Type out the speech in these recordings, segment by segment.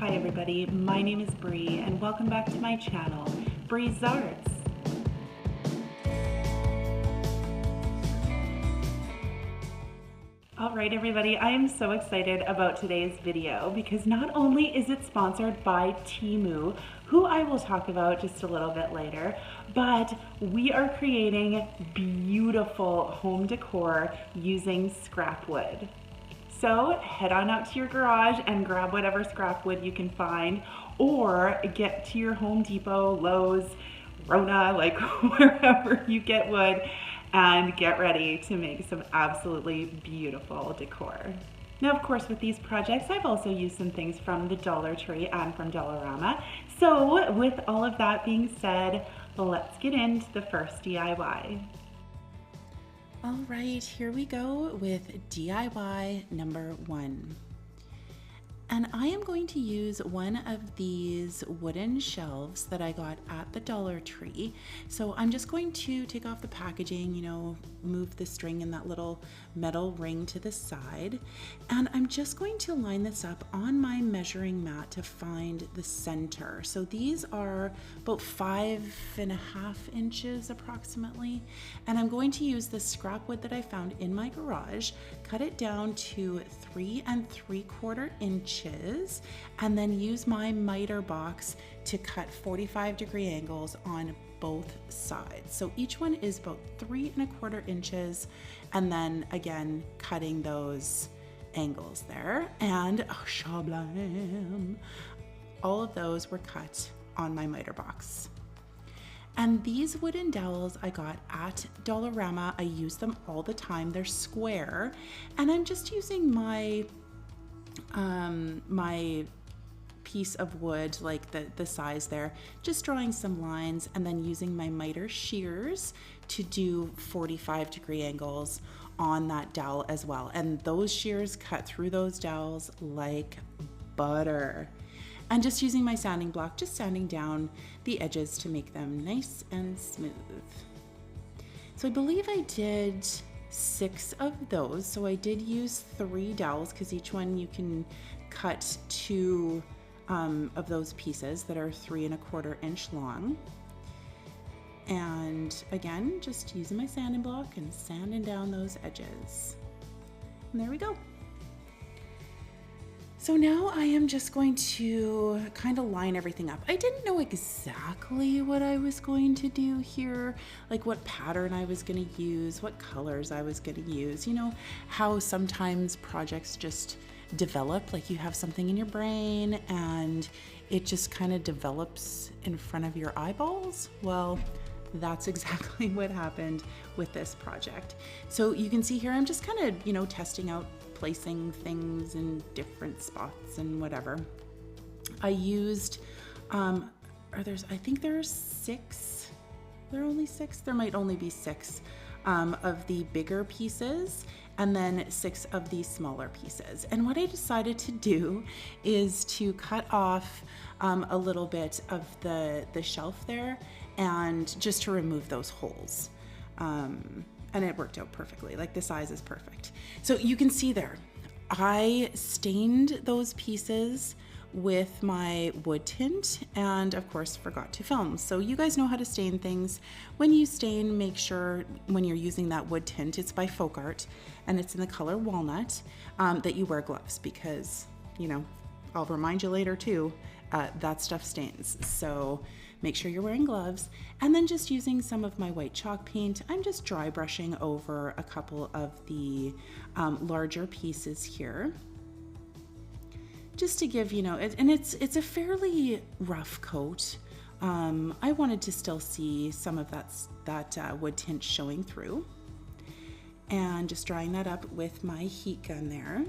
Hi everybody, my name is Bree and welcome back to my channel, Bree's Arts. Alright everybody, I am so excited about today's video because not only is it sponsored by Temu, who I will talk about just a little bit later, but we are creating beautiful home decor using scrap wood. So head on out to your garage and grab whatever scrap wood you can find, or get to your Home Depot, Lowe's, Rona, like wherever you get wood, and get ready to make some absolutely beautiful decor. Now, of course, with these projects, I've also used some things from the Dollar Tree and from Dollarama. So with all of that being said, let's get into the first DIY. All right, here we go with DIY number 1. And I am going to use one of these wooden shelves that I got at the Dollar Tree. So I'm just going to take off the packaging, move the string in that little metal ring to the side. And I'm just going to line this up on my measuring mat to find the center. So these are about 5.5 inches approximately. And I'm going to use the scrap wood that I found in my garage, cut it down to 3 3/4 inches, and then use my miter box to cut 45-degree angles on both sides. So each one is about 3 1/4 inches, and then again cutting those angles there. And oh, shablam, all of those were cut on my miter box. And these wooden dowels I got at Dollarama. I use them all the time. They're square, and I'm just using my my piece of wood, like the size there, just drawing some lines and then using my miter shears to do 45-degree angles on that dowel as well. And those shears cut through those dowels like butter. And just using my sanding block, just sanding down the edges to make them nice and smooth. So I believe I did 6 of those. So I did use 3 dowels because each one you can cut 2 of those pieces that are 3 1/4 inch long. And again, just using my sanding block and sanding down those edges. And there we go. So now I am just going to kind of line everything up. I didn't know exactly what I was going to do here, like what pattern I was going to use, what colors I was going to use. You know how sometimes projects just develop, like you have something in your brain and it just kind of develops in front of your eyeballs? Well, that's exactly what happened with this project. So you can see here, I'm just kind of, testing out, placing things in different spots and whatever. I used, I think there's 6, there are only 6, there might only be 6 of the bigger pieces and then 6 of the smaller pieces. And what I decided to do is to cut off a little bit of the shelf there and just to remove those holes. And it worked out perfectly, like the size is perfect. So you can see there, I stained those pieces with my wood tint and of course forgot to film. So you guys know how to stain things. When you stain, make sure when you're using that wood tint, it's by Folk Art and it's in the color walnut, that you wear gloves because, I'll remind you later too, that stuff stains. So make sure you're wearing gloves. And then just using some of my white chalk paint, I'm just dry brushing over a couple of the larger pieces here. Just to give, and it's a fairly rough coat. I wanted to still see some of that wood tint showing through. And just drying that up with my heat gun there.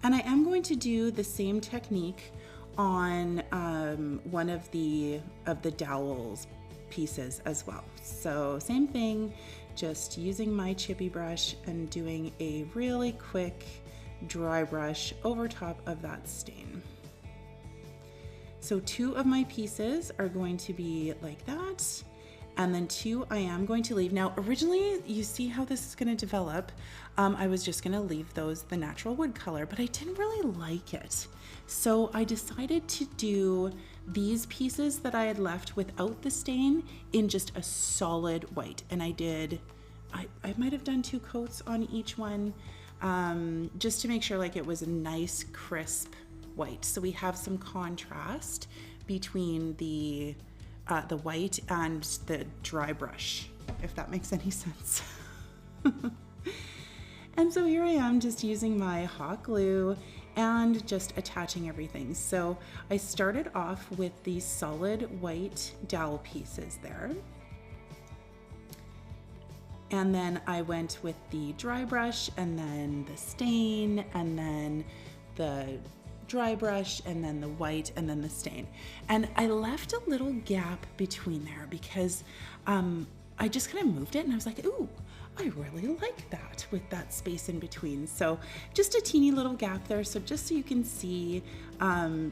And I am going to do the same technique on one of the dowels pieces as well. So same thing, just using my chippy brush and doing a really quick dry brush over top of that stain. So 2 of my pieces are going to be like that, And then 2 I am going to leave. Now, originally, you see how this is gonna develop. I was just gonna leave those the natural wood color, but I didn't really like it. So I decided to do these pieces that I had left without the stain in just a solid white. And I might have done 2 coats on each one, just to make sure like it was a nice crisp white. So we have some contrast between the white and the dry brush, if that makes any sense. And so here I am just using my hot glue and just attaching everything. So I started off with these solid white dowel pieces there. And then I went with the dry brush and then the stain and then the dry brush and then the white and then the stain. And I left a little gap between there because I just kind of moved it and I was like, ooh, I really like that with that space in between. So just a teeny little gap there. So just so you can see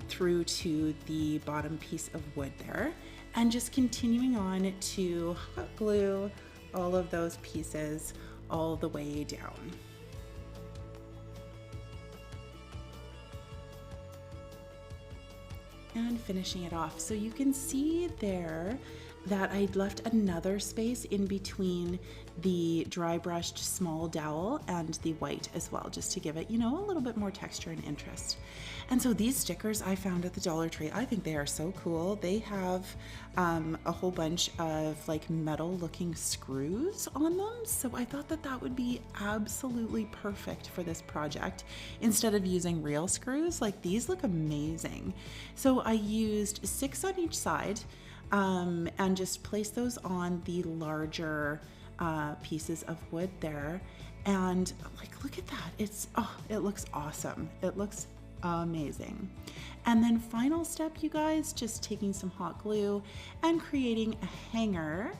through to the bottom piece of wood there, and just continuing on to hot glue all of those pieces all the way down. And finishing it off. So you can see there that I left another space in between the dry brushed small dowel and the white as well, just to give it, you know, a little bit more texture and interest. And so these stickers I found at the Dollar Tree, I think they are so cool. They have a whole bunch of like metal looking screws on them. So I thought that that would be absolutely perfect for this project. Instead of using real screws, like these look amazing. So I used 6 on each side, and just place those on the larger pieces of wood there. And like, look at that. It looks awesome. It looks amazing. And then final step, you guys, just taking some hot glue and creating a hanger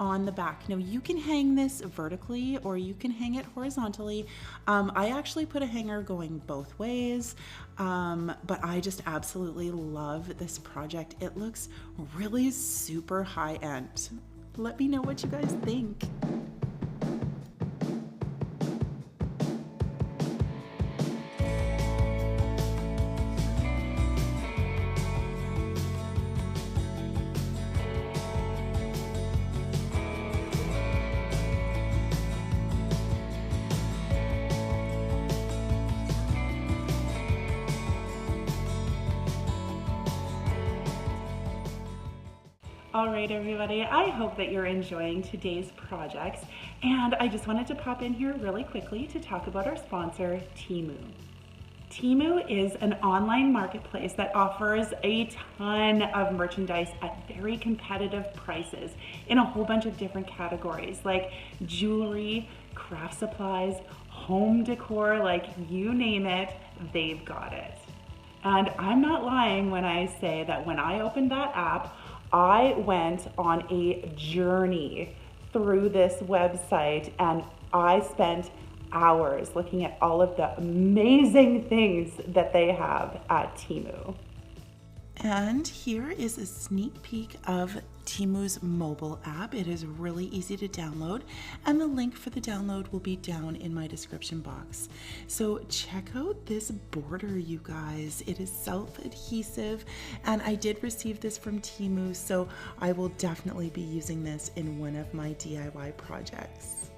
on the back. Now you can hang this vertically or you can hang it horizontally. I actually put a hanger going both ways, but I just absolutely love this project. It looks really super high end. Let me know what you guys think. All right, everybody, I hope that you're enjoying today's projects, and I just wanted to pop in here really quickly to talk about our sponsor, Temu. Temu is an online marketplace that offers a ton of merchandise at very competitive prices in a whole bunch of different categories like jewelry, craft supplies, home decor, like you name it, they've got it. And I'm not lying when I say that when I opened that app, I went on a journey through this website and I spent hours looking at all of the amazing things that they have at Temu. And here is a sneak peek of Temu's mobile app. It is really easy to download, and the link for the download will be down in my description box. So check out this border, you guys. It is self-adhesive, and I did receive this from Temu, so I will definitely be using this in one of my DIY projects.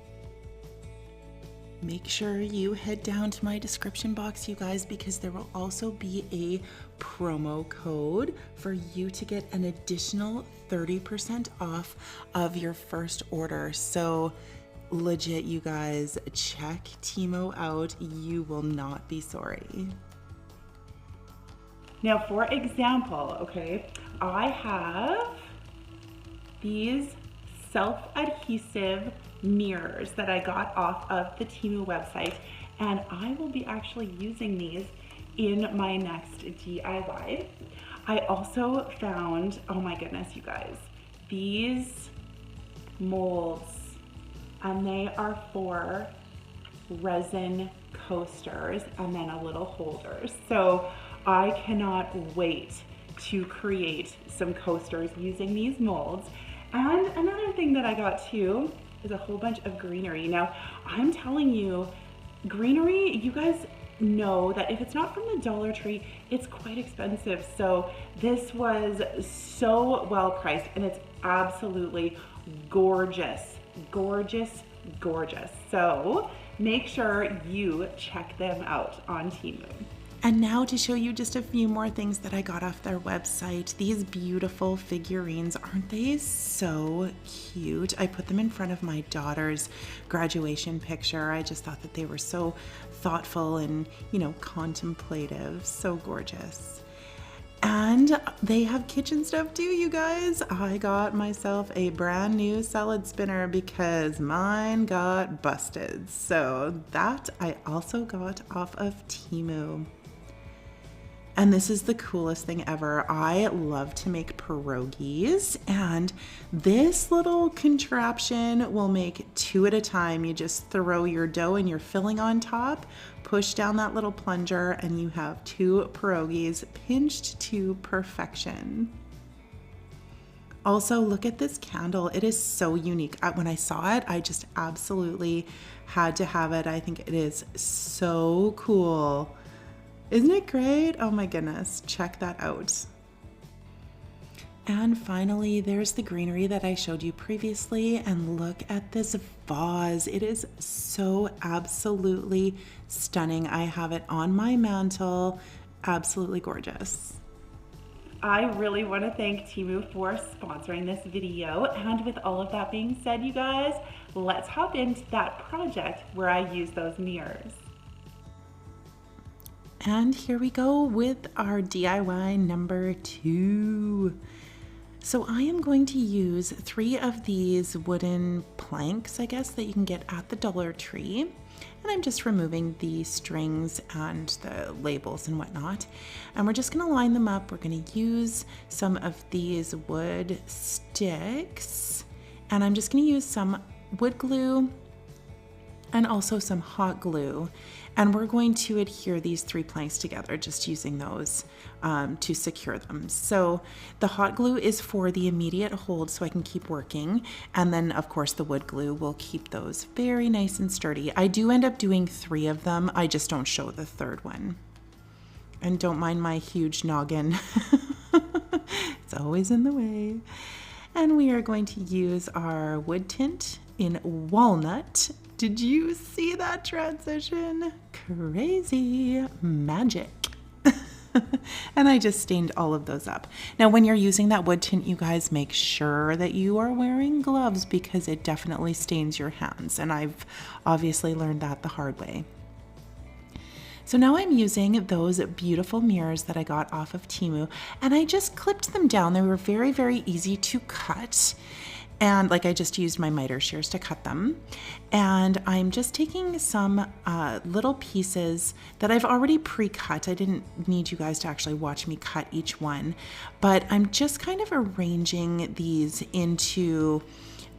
Make sure you head down to my description box, you guys, because there will also be a promo code for you to get an additional 30% off of your first order. So legit, you guys, check Temu out. You will not be sorry. Now, for example, okay, I have these self-adhesive mirrors that I got off of the Temu website, and I will be actually using these in my next DIY. I also found, oh my goodness, you guys, these molds, and they are for resin coasters and then a little holder. So I cannot wait to create some coasters using these molds. And another thing that I got too is a whole bunch of greenery. Now, I'm telling you, greenery, you guys know that if it's not from the Dollar Tree, it's quite expensive. So this was so well priced, and it's absolutely gorgeous, gorgeous, gorgeous. So make sure you check them out on Temu. And now to show you just a few more things that I got off their website. These beautiful figurines, aren't they so cute? I put them in front of my daughter's graduation picture. I just thought that they were so thoughtful and, you know, contemplative, so gorgeous. And they have kitchen stuff too, you guys. I got myself a brand new salad spinner because mine got busted. So that I also got off of Temu. And this is the coolest thing ever. I love to make pierogies, and this little contraption will make 2 at a time. You just throw your dough and your filling on top, push down that little plunger, and you have 2 pierogies pinched to perfection. Also, look at this candle. It is so unique. When I saw it, I just absolutely had to have it. I think it is so cool. Isn't it great? Oh my goodness, check that out. And finally, there's the greenery that I showed you previously, and look at this vase. It is so absolutely stunning. I have it on my mantle, absolutely gorgeous. I really want to thank Temu for sponsoring this video, and with all of that being said, you guys, let's hop into that project where I use those mirrors. And here we go with our DIY number 2. So I am going to use 3 of these wooden planks, I guess, that you can get at the Dollar Tree. And I'm just removing the strings and the labels and whatnot. And we're just gonna line them up. We're gonna use some of these wood sticks. And I'm just gonna use some wood glue and also some hot glue. And we're going to adhere these 3 planks together, just using those to secure them. So the hot glue is for the immediate hold so I can keep working. And then of course the wood glue will keep those very nice and sturdy. I do end up doing 3 of them. I just don't show the 3rd one. And don't mind my huge noggin. It's always in the way. And we are going to use our wood tint in walnut. Did you see that transition? Crazy magic. And I just stained all of those up. Now, when you're using that wood tint, you guys make sure that you are wearing gloves because it definitely stains your hands. And I've obviously learned that the hard way. So now I'm using those beautiful mirrors that I got off of Temu, and I just clipped them down. They were very, very easy to cut. And like I just used my miter shears to cut them. And I'm just taking some little pieces that I've already pre-cut. I didn't need you guys to actually watch me cut each one, but I'm just kind of arranging these into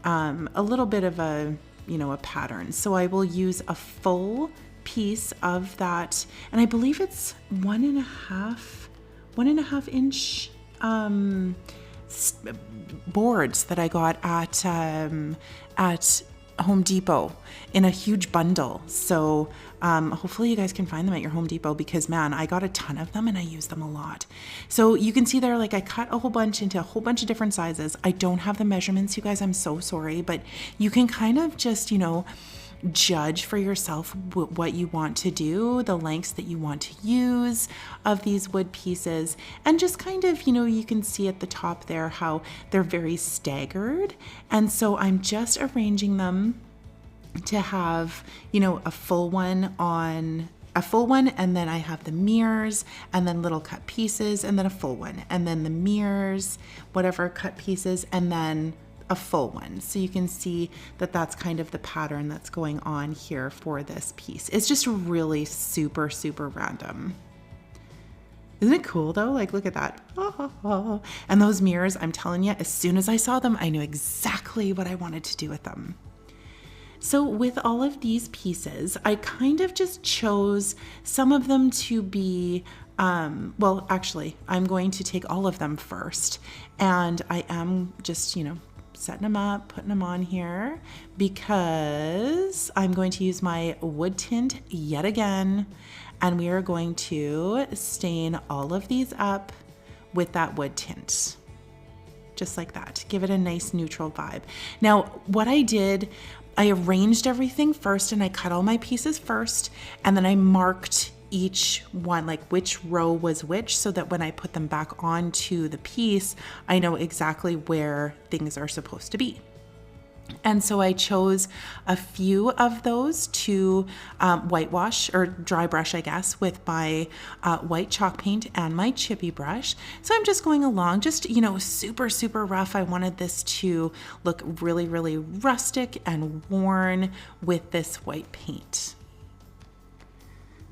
a little bit of a, you know, a pattern. So I will use a full piece of that, and I believe it's 1.5 inch boards that I got at Home Depot in a huge bundle. So hopefully you guys can find them at your Home Depot, because man, I got a ton of them and I use them a lot. So you can see there, like I cut a whole bunch into a whole bunch of different sizes. I don't have the measurements, you guys, I'm so sorry, but you can kind of just, you know, judge for yourself what you want to do, the lengths that you want to use of these wood pieces, and just kind of, you know, you can see at the top there how they're very staggered. And so I'm just arranging them to have, you know, a full one, and then I have the mirrors, and then little cut pieces, and then a full one, and then the mirrors, whatever cut pieces, and then a full one. So you can see that that's kind of the pattern that's going on here for this piece. It's just really super, super random. Isn't it cool though? Like, look at that. And those mirrors, I'm telling you, as soon as I saw them, I knew exactly what I wanted to do with them. So with all of these pieces, I kind of just chose some of them to be, well, actually, I'm going to take all of them first. And I am just, you know, setting them up, putting them on here because I'm going to use my wood tint yet again, and we are going to stain all of these up with that wood tint. Just like that. Give it a nice neutral vibe. Now, what I did, I arranged everything first and I cut all my pieces first, and then I marked each one, like which row was which, so that when I put them back onto the piece, I know exactly where things are supposed to be. And so I chose a few of those to whitewash or dry brush, I guess, with my white chalk paint and my chippy brush. So I'm just going along, just, you know, super, super rough. I wanted this to look really, really rustic and worn with this white paint.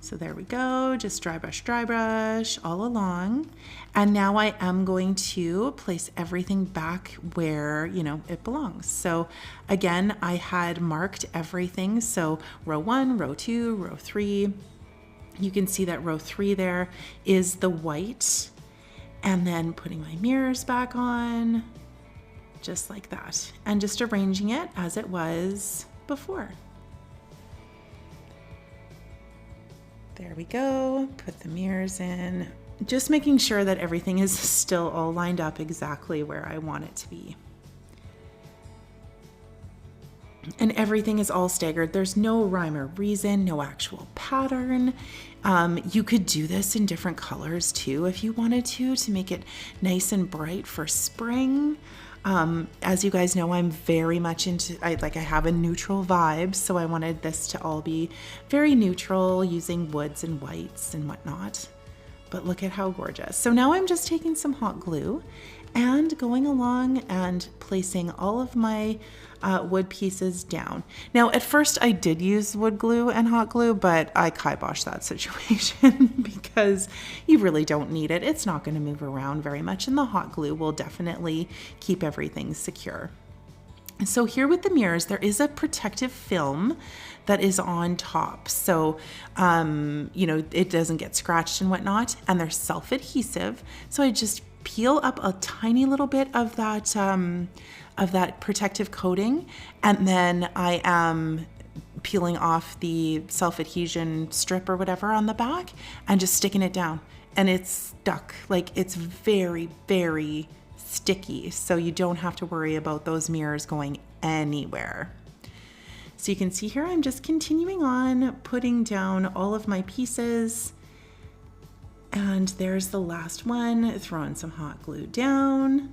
So there we go, just dry brush all along. And now I am going to place everything back where, you know, it belongs. So again, I had marked everything. So row 1, row 2, row 3. You can see that row 3 there is the white. And then putting my mirrors back on, just like that. And just arranging it as it was before. There we go, put the mirrors in. Just making sure that everything is still all lined up exactly where I want it to be. And everything is all staggered. There's no rhyme or reason, no actual pattern. You could do this in different colors too if you wanted to make it nice and bright for spring. As you guys know, I'm very much into, I have a neutral vibe, so I wanted this to all be very neutral, using woods and whites and whatnot. But look at how gorgeous. So now I'm just taking some hot glue and going along and placing all of my wood pieces down. Now, at first I did use wood glue and hot glue, but I kiboshed that situation because you really don't need it. It's not going to move around very much, and the hot glue will definitely keep everything secure. So here with the mirrors, there is a protective film that is on top. So, you know, it doesn't get scratched and whatnot, and they're self-adhesive. So I just peel up a tiny little bit of that protective coating, and then I am peeling off the self-adhesion strip or whatever on the back and just sticking it down, and it's stuck. Like, it's very, very sticky, so you don't have to worry about those mirrors going anywhere. So you can see here I'm just continuing on putting down all of my pieces. And there's the last one, throwing some hot glue down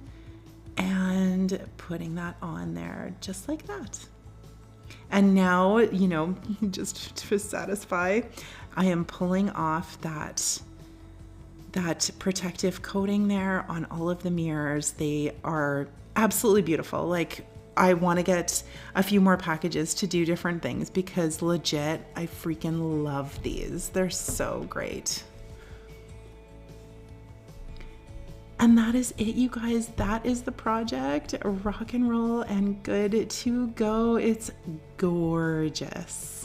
and putting that on there just like that. And now, you know, just to satisfy, I am pulling off that protective coating there on all of the mirrors. They are absolutely beautiful. Like, I want to get a few more packages to do different things because legit, I freaking love these. They're so great. And that is it, you guys. That is the project. Rock and roll and good to go. It's gorgeous.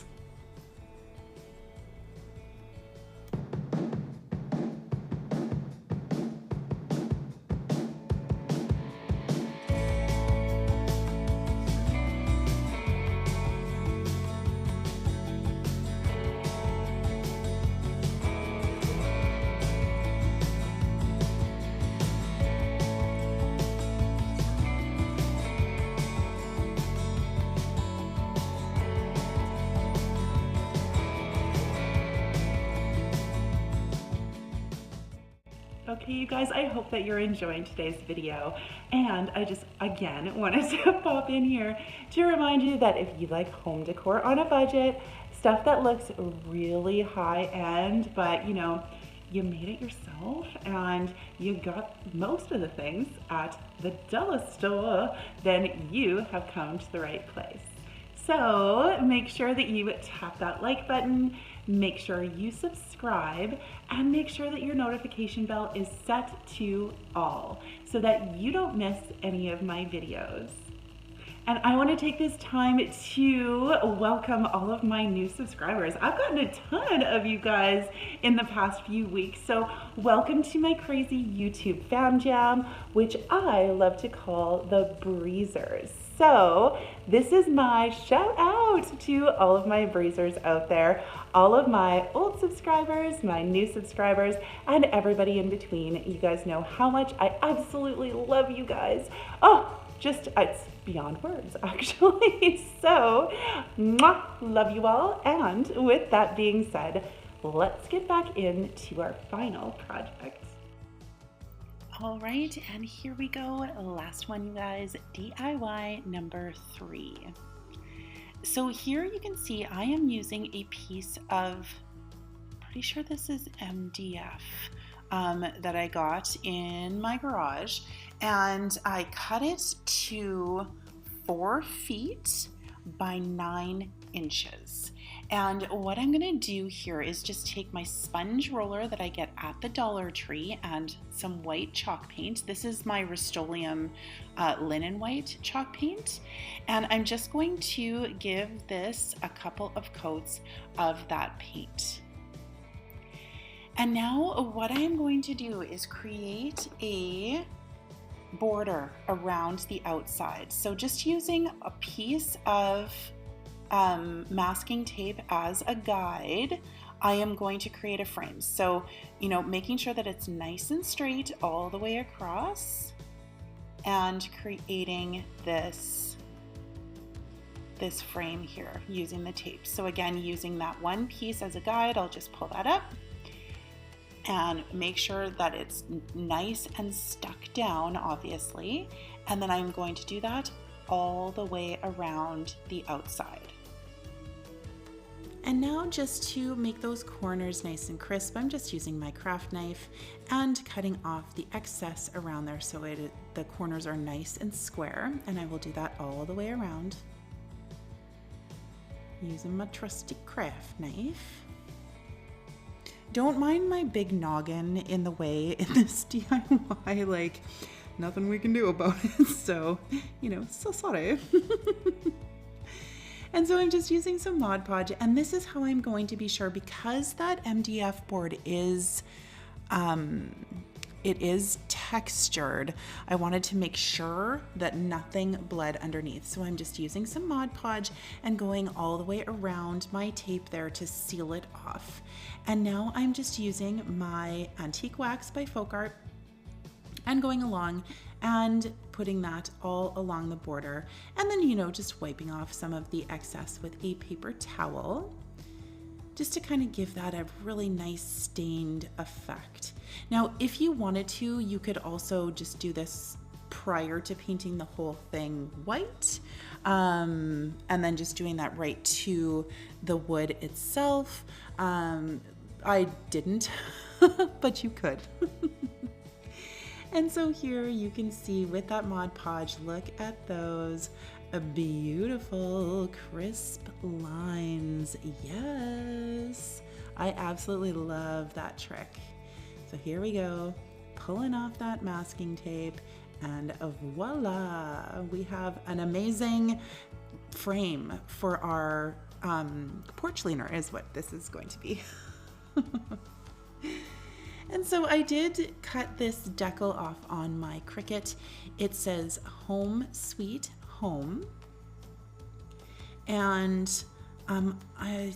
Okay, you guys, I hope that you're enjoying today's video. And I just, again, wanted to pop in here to remind you that if you like home decor on a budget, stuff that looks really high end, but you know, you made it yourself and you got most of the things at the dollar store, then you have come to the right place. So make sure that you tap that like button, make sure you subscribe, and make sure that your notification bell is set to all so that you don't miss any of my videos. And I want to take this time to welcome all of my new subscribers. I've gotten a ton of you guys in the past few weeks. So welcome to my crazy YouTube fam jam, which I love to call the Breezers. So this is my shout out to all of my Breezers out there, all of my old subscribers, my new subscribers, and everybody in between. You guys know how much I absolutely love you guys. Oh, it's beyond words, actually. So, mwah, love you all. And with that being said, let's get back into our final project. All right, and here we go. Last one, you guys, DIY number 3. So here you can see I am using a piece of, pretty sure this is MDF, that I got in my garage, and I cut it to 4 feet by 9 inches. And what I'm gonna do here is just take my sponge roller that I get at the Dollar Tree and some white chalk paint. This is my Rust-Oleum linen white chalk paint. And I'm just going to give this a couple of coats of that paint. And now what I am going to do is create a border around the outside. So just using a piece of masking tape as a guide, I am going to create a frame. So, you know, making sure that it's nice and straight all the way across and creating this frame here using the tape. So again, using that one piece as a guide, I'll just pull that up and make sure that it's nice and stuck down, obviously. And then I'm going to do that all the way around the outside. And now just to make those corners nice and crisp, I'm just using my craft knife and cutting off the excess around there so the corners are nice and square. And I will do that all the way around using my trusty craft knife. Don't mind my big noggin in the way in this DIY, like nothing we can do about it. So, you know, so sorry. And so I'm just using some Mod Podge, and this is how I'm going to be sure, because that MDF board is, it is textured, I wanted to make sure that nothing bled underneath. So I'm just using some Mod Podge and going all the way around my tape there to seal it off. And now I'm just using my Antique Wax by Folk Art and going along and putting that all along the border, and then, you know, just wiping off some of the excess with a paper towel just to kind of give that a really nice stained effect. Now, if you wanted to, you could also just do this prior to painting the whole thing white, and then just doing that right to the wood itself. I didn't, but you could. And so here you can see with that Mod Podge, look at those beautiful crisp lines. Yes, I absolutely love that trick. So here we go, pulling off that masking tape, and voila, we have an amazing frame for our porch leaner is what this is going to be. And so I did cut this decal off on my Cricut. It says Home Sweet Home. And I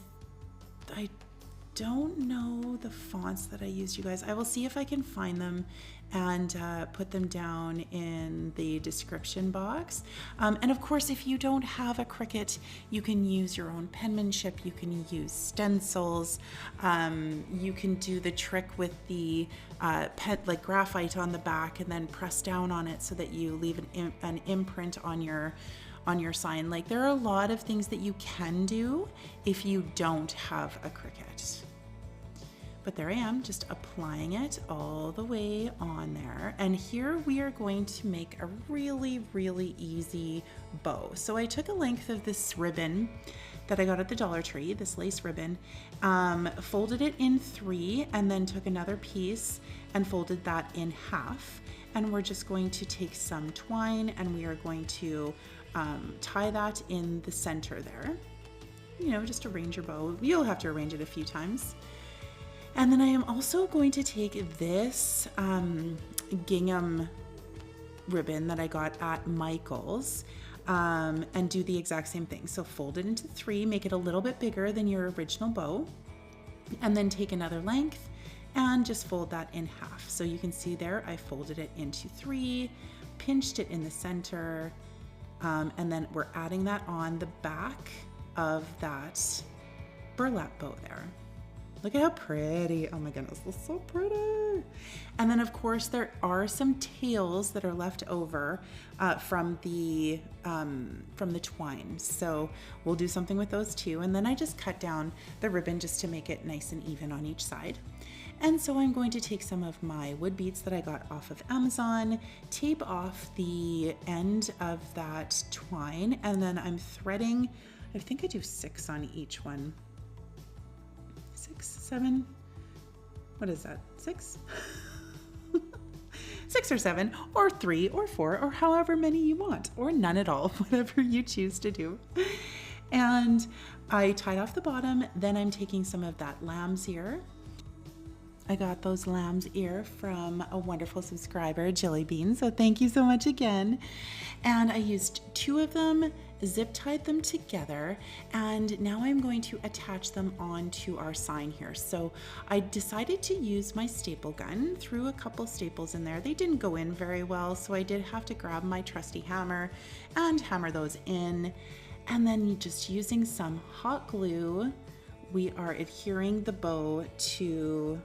don't know the fonts that I used, you guys. I will see if I can find them and put them down in the description box. And of course, if you don't have a Cricut, you can use your own penmanship. You can use stencils. You can do the trick with the like graphite on the back and then press down on it so that you leave an imprint on your sign. Like, there are a lot of things that you can do if you don't have a Cricut. But there I am, just applying it all the way on there. And here we are going to make a really, really easy bow. So I took a length of this ribbon that I got at the Dollar Tree, this lace ribbon, folded it in 3, and then took another piece and folded that in half. And we're just going to take some twine and we are going to tie that in the center there. You know, just arrange your bow. You'll have to arrange it a few times. And then I am also going to take this gingham ribbon that I got at Michael's and do the exact same thing. So fold it into 3, make it a little bit bigger than your original bow, and then take another length and just fold that in half. So you can see there, I folded it into 3, pinched it in the center, and then we're adding that on the back of that burlap bow there. Look at how pretty. Oh my goodness, this is so pretty. And then of course there are some tails that are left over from the twine. So we'll do something with those too. And then I just cut down the ribbon just to make it nice and even on each side. And so I'm going to take some of my wood beads that I got off of Amazon, tape off the end of that twine, and then I'm threading, I think I do 6 on each one. 6, 7, what is that, 6? 6 or 7, or 3 or 4, or however many you want, or none at all, whatever you choose to do. And I tied off the bottom, then I'm taking some of that lamb's ear. I got those lamb's ear from a wonderful subscriber, Jilly Bean, so thank you so much again. And I used 2 of them, zip tied them together, and now I'm going to attach them onto our sign here. So I decided to use my staple gun, threw a couple staples in there. They didn't go in very well, so I did have to grab my trusty hammer and hammer those in. And then just using some hot glue, we are adhering the bow to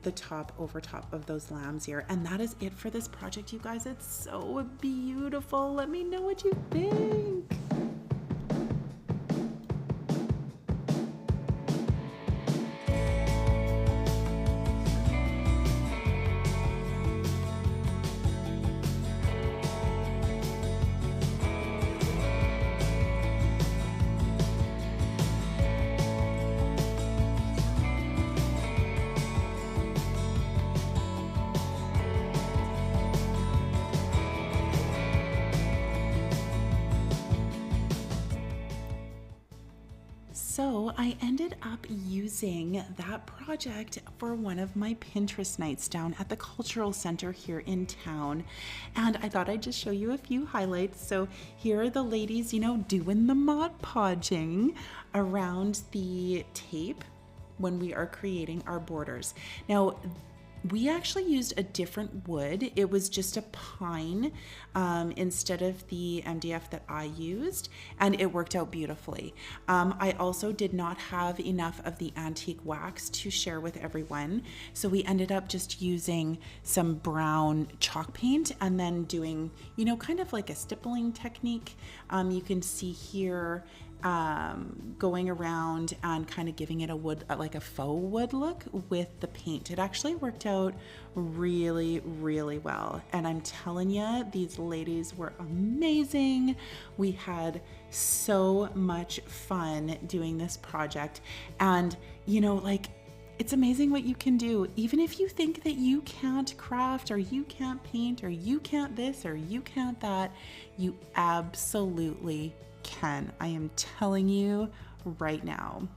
the top over top of those lamb's ear. And that is it for this project, you guys. It's so beautiful. Let me know what you think. So I ended up using that project for one of my Pinterest nights down at the Cultural Center here in town. And I thought I'd just show you a few highlights. So here are the ladies, you know, doing the Mod Podging around the tape when we are creating our borders. Now, we actually used a different wood. It was just a pine instead of the MDF that I used, and it worked out beautifully. I also did not have enough of the antique wax to share with everyone, so we ended up just using some brown chalk paint and then doing, you know, kind of like a stippling technique. You can see here going around and kind of giving it a wood, like a faux wood look with the paint. It actually worked out really, really well. And I'm telling you, these ladies were amazing. We had so much fun doing this project. And, you know, like, it's amazing what you can do. Even if you think that you can't craft or you can't paint or you can't this or you can't that, you absolutely can. I am telling you right now.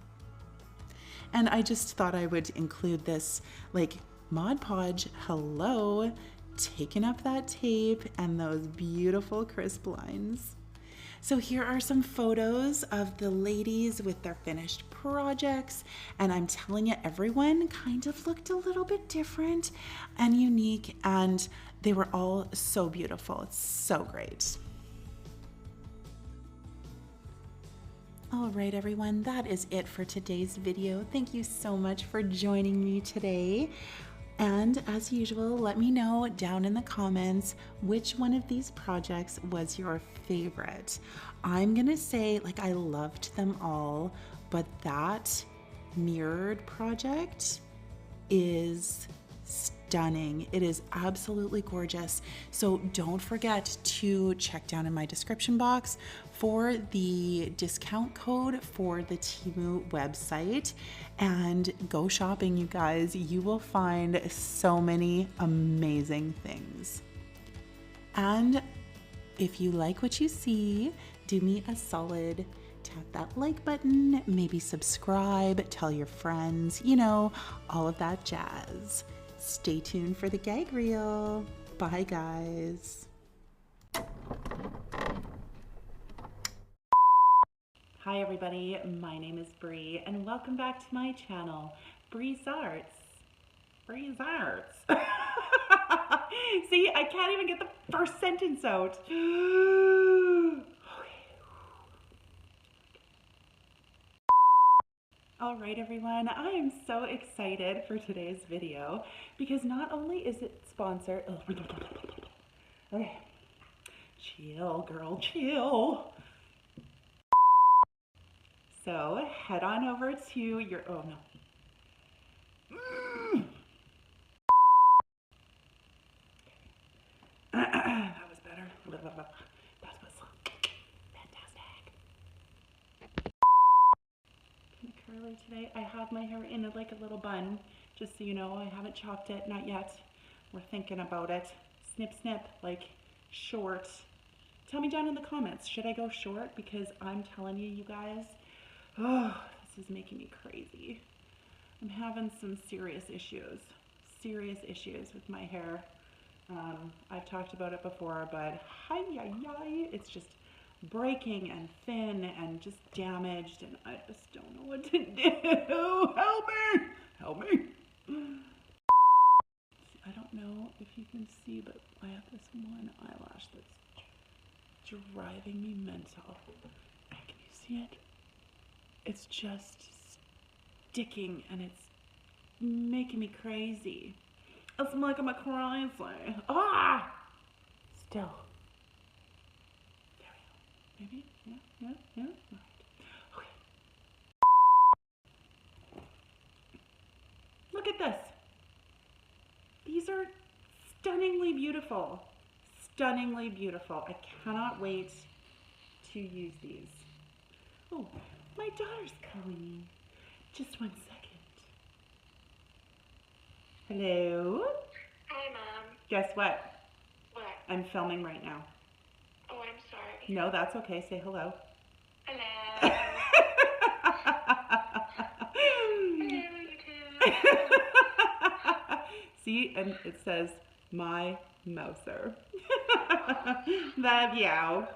And I just thought I would include this, like, Mod Podge, hello, taking up that tape and those beautiful crisp lines. So here are some photos of the ladies with their finished projects, and I'm telling you, everyone kind of looked a little bit different and unique, and they were all so beautiful. It's so great. All right, everyone, that is it for today's video. Thank you so much for joining me today. And as usual, let me know down in the comments which one of these projects was your favorite. I'm gonna say, like, I loved them all, but that mirrored project is stunning. It is absolutely gorgeous. So don't forget to check down in my description box for the discount code for the Temu website and go shopping, you guys. You will find so many amazing things. And If you like what you see, do me a solid. Tap that like button, maybe subscribe, tell your friends, you know, all of that jazz. Stay tuned for the gag reel. Bye, guys. Hi, everybody. My name is Bree, and welcome back to my channel, Bree's Arts. Bree's Arts. See, I can't even get the first sentence out. All right, everyone, I am so excited for today's video because not only is it sponsored, okay, chill, girl, chill. So head on over to your, oh no. That was better. That was fantastic. Kind of curly today. I have my hair in like a little bun, just so you know. I haven't chopped it, not yet. We're thinking about it. Snip, snip, like short. Tell me down in the comments, should I go short? Because I'm telling you, you guys, oh, this is making me crazy. I'm having some serious issues with my hair. I've talked about it before, but it's just breaking and thin and just damaged, and I just don't know what to do. Help me! Help me! I don't know if you can see, but I have this one eyelash that's driving me mental. Can you see it? It's just sticking and it's making me crazy. It's making me crazy. Ah! Still. There we go. Maybe? Yeah? All right. Okay. Look at this. These are stunningly beautiful. Stunningly beautiful. I cannot wait to use these. Oh, my daughter's calling me. Just 1 second. Hello? Hi, Mom. Guess what? What? I'm filming right now. Oh, I'm sorry. No, that's okay. Say hello. Hello. Hello, you too. See, and it says, my mouser. Love you.